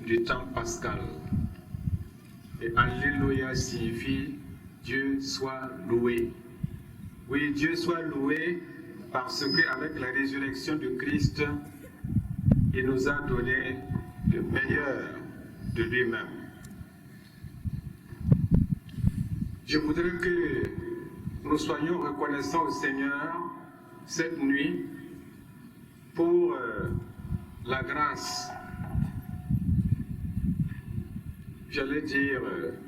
du temps pascal. Et Alléluia signifie Dieu soit loué. Oui, Dieu soit loué parce qu'avec la résurrection de Christ, il nous a donné le meilleur de lui-même. Je voudrais que nous soyons reconnaissants au Seigneur cette nuit pour la grâce, j'allais dire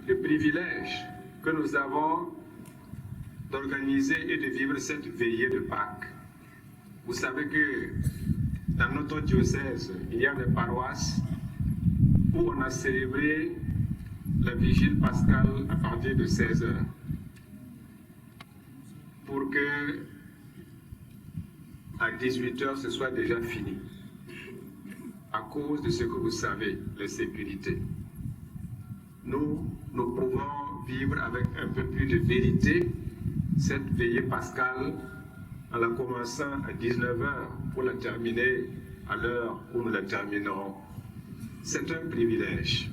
le privilège que nous avons d'organiser et de vivre cette veillée de Pâques. Vous savez que dans notre diocèse, il y a des paroisses où on a célébré la vigile pascale à partir de 16 h pour que à 18 h ce soit déjà fini à cause de ce que vous savez, la sécurité. Nous pouvons vivre avec un peu plus de vérité cette veillée pascale en la commençant à 19 h pour la terminer à l'heure où nous la terminerons. C'est un privilège.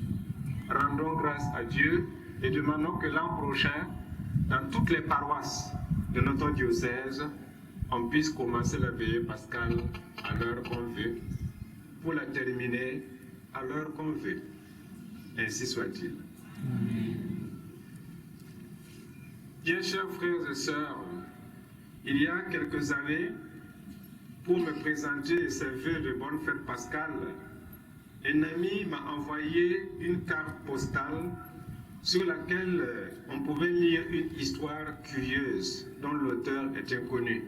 Rendons grâce à Dieu et demandons que l'an prochain, dans toutes les paroisses de notre diocèse, on puisse commencer la veillée pascale à l'heure qu'on veut, pour la terminer à l'heure qu'on veut. Ainsi soit-il. Bien chers frères et sœurs, il y a quelques années, pour me présenter ses vœux de bonne fête pascale, un ami m'a envoyé une carte postale sur laquelle on pouvait lire une histoire curieuse dont l'auteur est inconnu.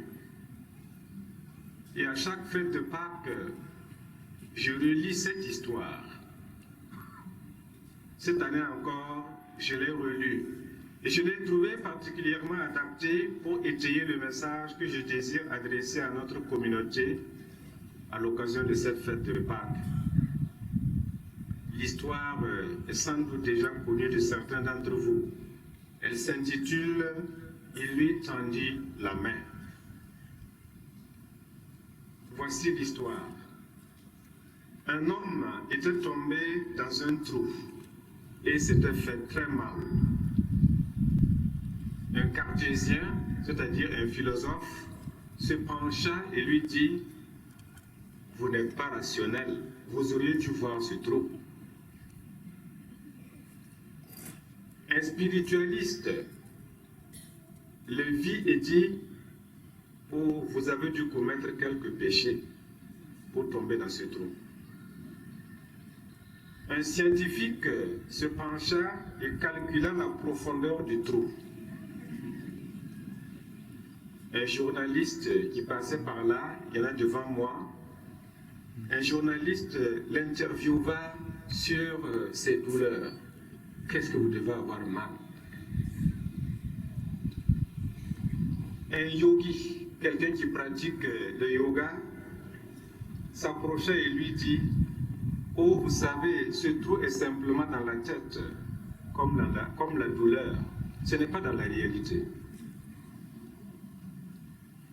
Et à chaque fête de Pâques, je relis cette histoire. Cette année encore, je l'ai relue et je l'ai trouvé particulièrement adapté pour étayer le message que je désire adresser à notre communauté à l'occasion de cette fête de Pâques. L'histoire est sans doute déjà connue de certains d'entre vous. Elle s'intitule « Il lui tendit la main ». Voici l'histoire. Un homme était tombé dans un trou et s'était fait très mal. Un cartésien, c'est-à-dire un philosophe, se pencha et lui dit « Vous n'êtes pas rationnel, vous auriez dû voir ce trou. » Un spiritualiste le vit et dit « Oh, vous avez dû commettre quelques péchés pour tomber dans ce trou. » Un scientifique se pencha et calcula la profondeur du trou. Un journaliste qui passait par là, il y en a devant moi, un journaliste l'interviewa sur ses douleurs. Qu'est-ce que vous devez avoir mal? Un yogi, quelqu'un qui pratique le yoga, s'approchait et lui dit « Oh, vous savez, ce trou est simplement dans la tête, comme la douleur. Ce n'est pas dans la réalité. »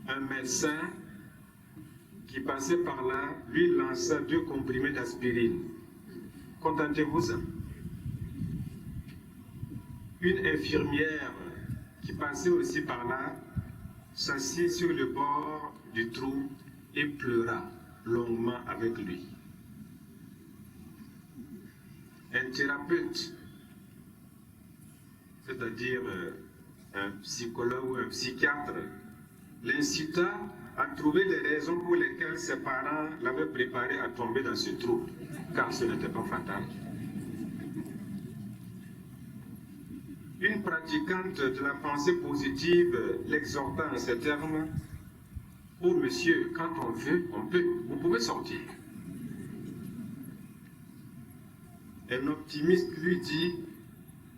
Un médecin qui passait par là lui lança 2 comprimés d'aspirine. Contentez-vous-en. Une infirmière qui passait aussi par là s'assit sur le bord du trou et pleura longuement avec lui. Un thérapeute, c'est-à-dire un psychologue ou un psychiatre, l'incita à trouver les raisons pour lesquelles ses parents l'avaient préparé à tomber dans ce trou, car ce n'était pas fatal. Une pratiquante de la pensée positive l'exhorta en ces termes « Oh monsieur, quand on veut, on peut, vous pouvez sortir. » Un optimiste lui dit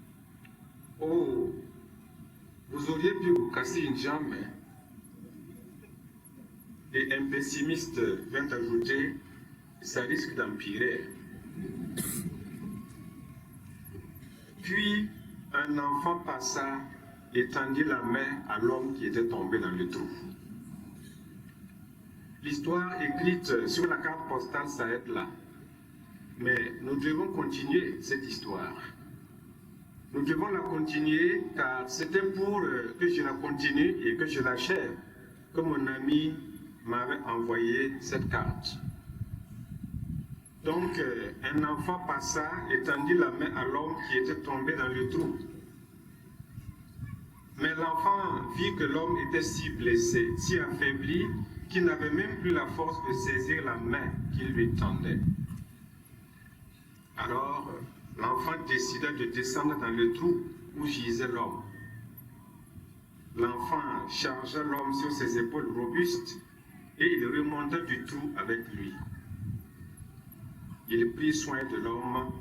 « Oh, vous auriez pu vous casser une jambe. » Et un pessimiste vient ajouter « Ça risque d'empirer. » Puis, un enfant passa et tendit la main à l'homme qui était tombé dans le trou. L'histoire écrite sur la carte postale s'arrête là. Mais nous devons continuer cette histoire. Nous devons la continuer car c'était pour que je la continue et que je l'achève que mon ami m'avait envoyé cette carte. Donc, un enfant passa et tendit la main à l'homme qui était tombé dans le trou. Mais l'enfant vit que l'homme était si blessé, si affaibli, qu'il n'avait même plus la force de saisir la main qu'il lui tendait. Alors, l'enfant décida de descendre dans le trou où gisait l'homme. L'enfant chargea l'homme sur ses épaules robustes et il remonta du trou avec lui. Il prit soin de l'homme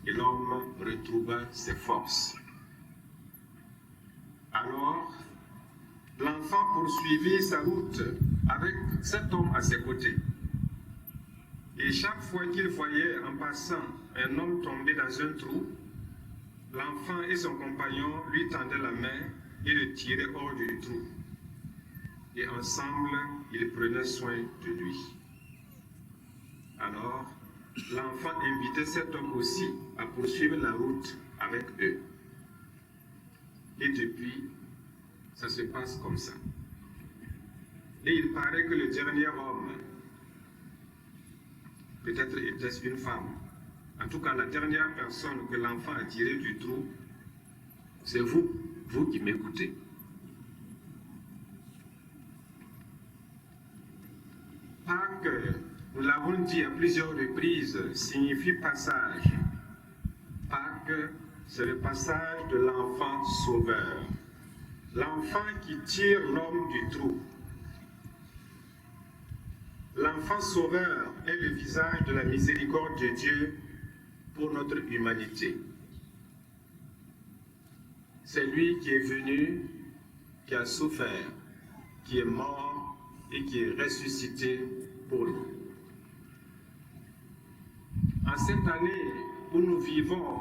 et l'homme retrouva ses forces. Alors, l'enfant poursuivit sa route avec cet homme à ses côtés. Et chaque fois qu'il voyait en passant un homme tombé dans un trou, l'enfant et son compagnon lui tendaient la main et le tiraient hors du trou. Et ensemble, ils prenaient soin de lui. Alors, l'enfant invitait cet homme aussi à poursuivre la route avec eux. Et depuis, ça se passe comme ça. Et il paraît que le dernier homme, peut-être était-ce une femme, en tout cas la dernière personne que l'enfant a tirée du trou, c'est vous, vous qui m'écoutez. Pâques, nous l'avons dit à plusieurs reprises, signifie passage. Pâques, c'est le passage de l'enfant sauveur. L'enfant qui tire l'homme du trou. L'enfant sauveur est le visage de la miséricorde de Dieu pour notre humanité. C'est lui qui est venu, qui a souffert, qui est mort et qui est ressuscité pour nous. En cette année où nous vivons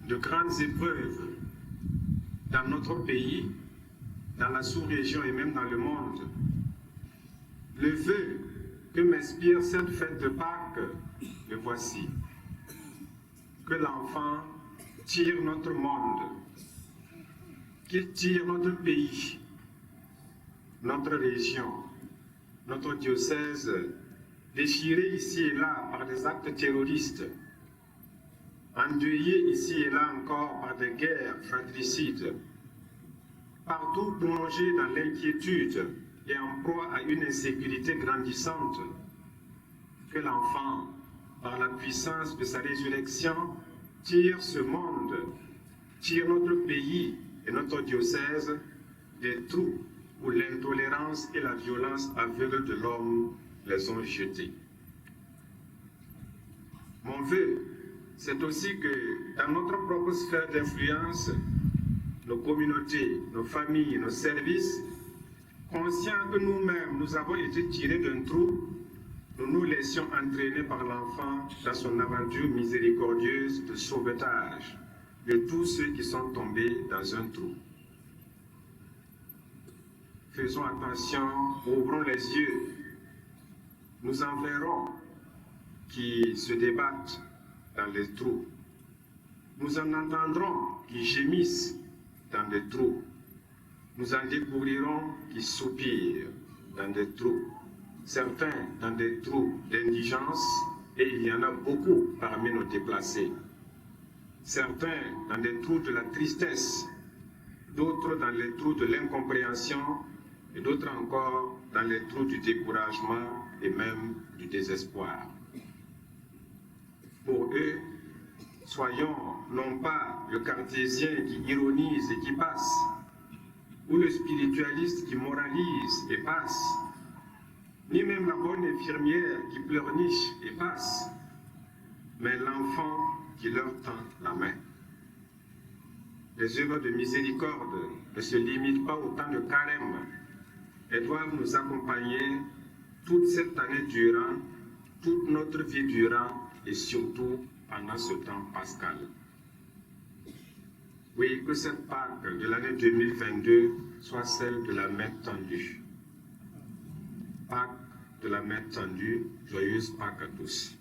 de grandes épreuves dans notre pays, dans la sous-région et même dans le monde, le vœu que m'inspire cette fête de Pâques, le voici. Que l'enfant tire notre monde, qu'il tire notre pays, notre région, notre diocèse, déchiré ici et là par des actes terroristes, endeuillé ici et là encore par des guerres fratricides, partout plongé dans l'inquiétude et en proie à une insécurité grandissante, que l'enfant, par la puissance de sa résurrection, tire ce monde, tire notre pays et notre diocèse des trous où l'intolérance et la violence aveugle de l'homme les ont jetés. Mon vœu, c'est aussi que dans notre propre sphère d'influence, nos communautés, nos familles, nos services, conscients que nous-mêmes, nous avons été tirés d'un trou, nous nous laissions entraîner par l'enfant dans son aventure miséricordieuse de sauvetage de tous ceux qui sont tombés dans un trou. Faisons attention, ouvrons les yeux. Nous en verrons qui se débattent dans les trous. Nous en entendrons qui gémissent dans des trous. Nous en découvrirons qui soupirent dans des trous. Certains dans des trous d'indigence, et il y en a beaucoup parmi nos déplacés. Certains dans des trous de la tristesse, d'autres dans les trous de l'incompréhension, et d'autres encore dans les trous du découragement et même du désespoir. Pour eux, soyons non pas le cartésien qui ironise et qui passe, ou le spiritualiste qui moralise et passe, ni même la bonne infirmière qui pleurniche et passe, mais l'enfant qui leur tend la main. Les œuvres de miséricorde ne se limitent pas au temps de carême, elles doivent nous accompagner toute cette année durant, toute notre vie durant, et surtout pendant ce temps pascal. Oui, que cette Pâque de l'année 2022 soit celle de la main tendue. Pâque de la main tendue, joyeuse Pâque à tous.